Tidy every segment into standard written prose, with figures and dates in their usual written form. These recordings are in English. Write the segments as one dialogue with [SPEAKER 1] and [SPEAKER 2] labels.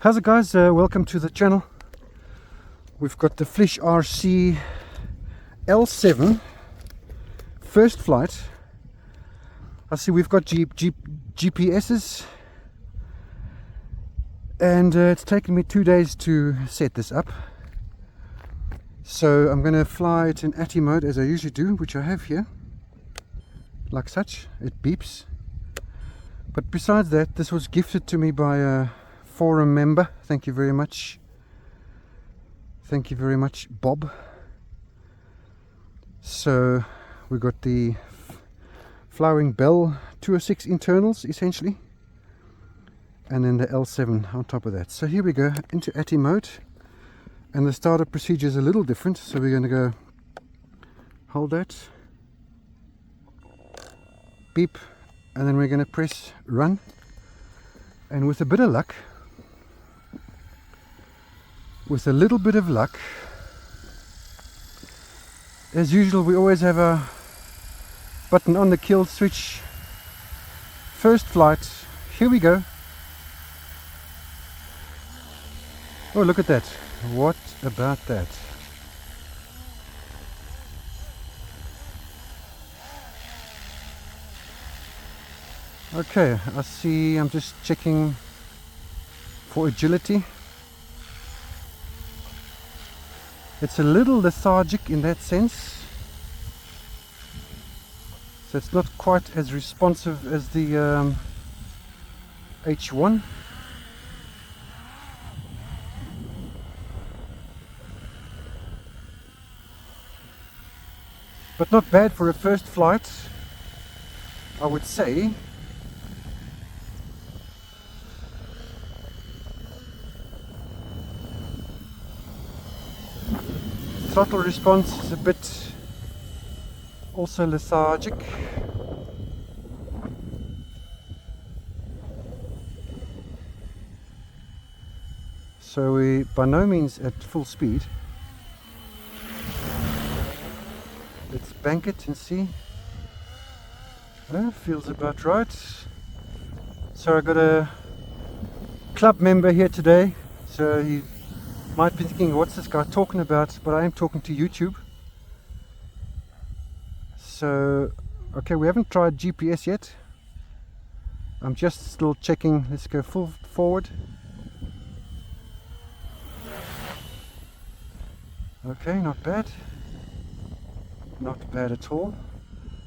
[SPEAKER 1] How's it, guys? Welcome to the channel. We've got the FlishRC L7 first flight. I see we've got GPSs, and it's taken me 2 days to set this up. So I'm going to fly it in ATI mode as I usually do, which I have here, like such. It beeps. But besides that, this was gifted to me by a forum member. Thank you very much. Thank you very much, Bob. So we got the Flywing Bell 206 internals essentially, and then the L7 on top of that. So here we go into ATI mode, and the startup procedure is a little different. So we're going to go hold that, beep, and then we're going to press run, and with a bit of luck, with a little bit of luck, as usual, we always have a button on the kill switch. First flight, here we go. Oh, look at that. What about that? Okay, I see. I'm just checking for agility. It's a little lethargic in that sense, so it's not quite as responsive as the H1. But not bad for a first flight, I would say. Throttle response is a bit also lethargic. So we're by no means at full speed. Let's bank it and see. Feels about right. So I got a club member here today, so he might be thinking, what's this guy talking about? But I am talking to YouTube. So, okay, we haven't tried GPS yet. I'm just still checking. Let's go full forward. Okay, not bad. Not bad at all.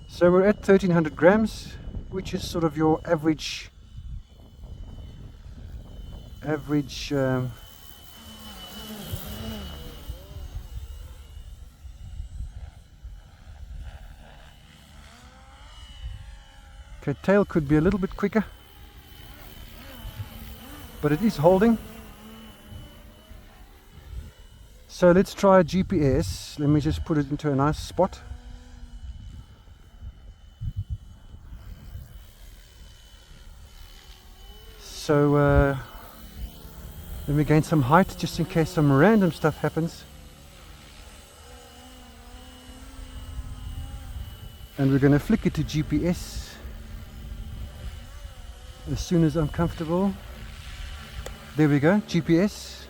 [SPEAKER 1] So we're at 1300 grams, which is sort of your average okay, tail could be a little bit quicker, but it is holding. So let's try GPS. Let me just put it into a nice spot. So let me gain some height just in case some random stuff happens. And we're going to flick it to GPS as soon as I'm comfortable. There we go, GPS.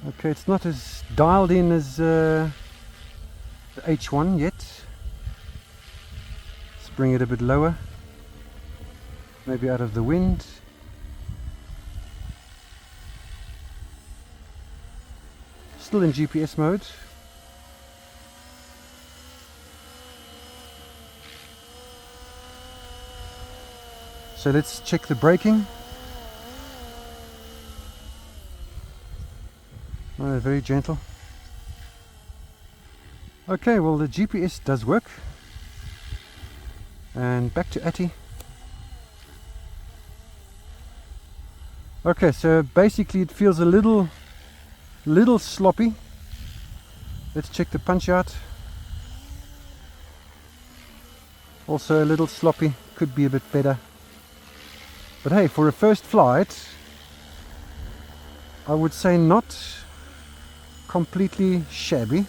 [SPEAKER 1] Okay, it's not as dialed in as the H1 yet. Let's bring it a bit lower, maybe out of the wind. Still in GPS mode. So let's check the braking. Oh, very gentle. Okay, well, the GPS does work. And back to ATI. Okay, so basically it feels a little sloppy. Let's check the punch out. Also a little sloppy, could be a bit better. But hey, for a first flight, I would say not completely shabby.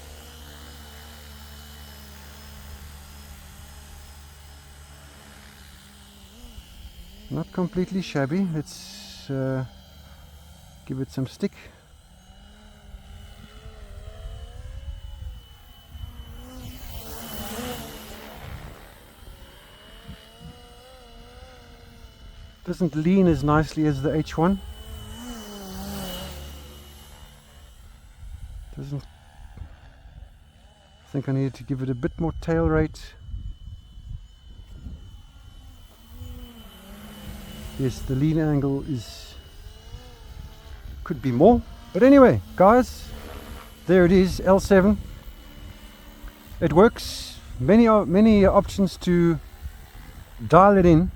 [SPEAKER 1] Not completely shabby. Let's give it some stick. Doesn't lean as nicely as the H1. Doesn't. I think I needed to give it a bit more tail rate. Yes, the lean angle could be more. But anyway, guys, there it is, L7. It works. Many options to dial it in.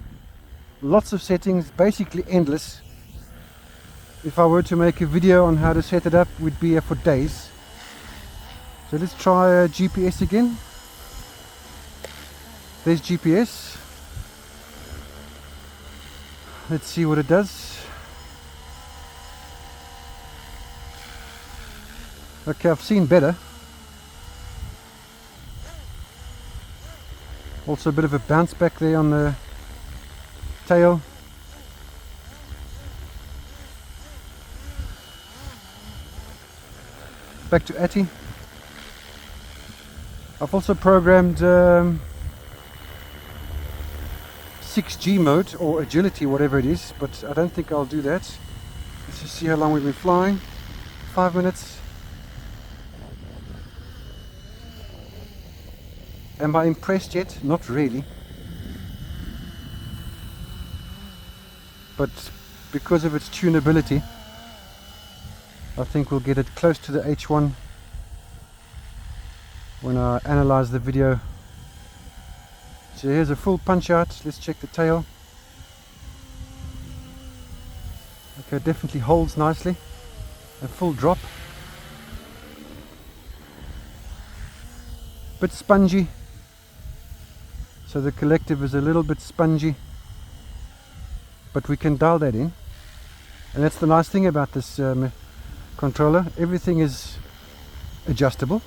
[SPEAKER 1] Lots of settings, basically endless. If I were to make a video on how to set it up, we'd be here for days. So let's try GPS again. There's GPS. Let's see what it does. Okay, I've seen better. Also a bit of a bounce back there on the tail. Back to ATI. I've also programmed 6G mode or agility, whatever it is, but I don't think I'll do that. Let's just see how long we've been flying. 5 minutes. Am I impressed yet? Not really. But because of its tunability, I think we'll get it close to the H1 when I analyze the video. So here's a full punch out. Let's check the tail. Okay, definitely holds nicely. A full drop. Bit spongy. So the collective is a little bit spongy. But we can dial that in, and that's the nice thing about this controller. Everything is adjustable.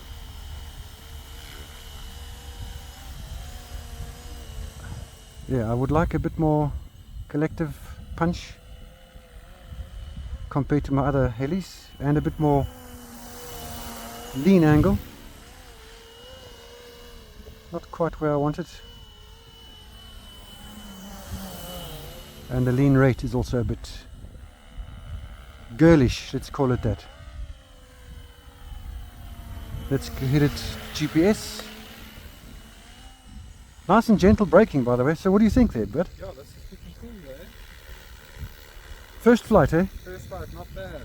[SPEAKER 1] Yeah, I would like a bit more collective punch compared to my other Helis, and a bit more lean angle. Not quite where I want it. And the lean rate is also a bit girlish, let's call it that. Let's hit it GPS. Nice and gentle braking, by the way. So what do you think there, Bert?
[SPEAKER 2] Yeah, that's pretty cool, eh?
[SPEAKER 1] First flight, eh?
[SPEAKER 2] First flight, not bad.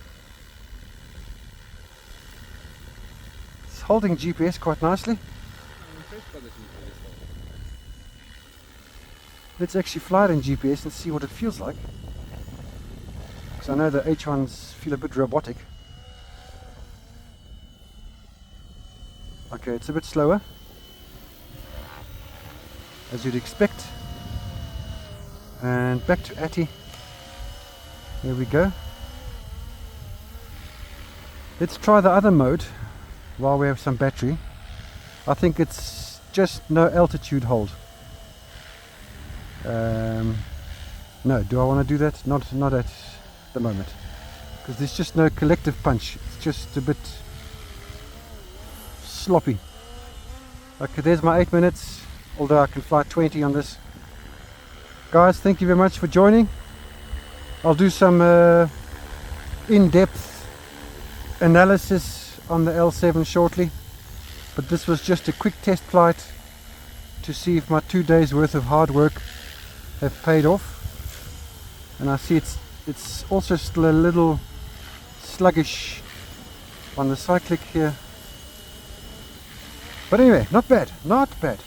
[SPEAKER 1] It's holding GPS quite nicely.
[SPEAKER 2] I'm impressed by the GPS.
[SPEAKER 1] Let's actually fly it in GPS and see what it feels like. Because I know the H1s feel a bit robotic. Okay, it's a bit slower, as you'd expect. And back to ATI. There we go. Let's try the other mode while we have some battery. I think it's just no altitude hold. No, do I want to do that? Not at the moment, because there's just no collective punch. It's just a bit sloppy. Okay, there's my 8 minutes, although I can fly 20 on this. Guys, thank you very much for joining. I'll do some in-depth analysis on the L7 shortly, but this was just a quick test flight to see if my 2 days worth of hard work have paid off. And I see it's also still a little sluggish on the cyclic here, but anyway, not bad, not bad.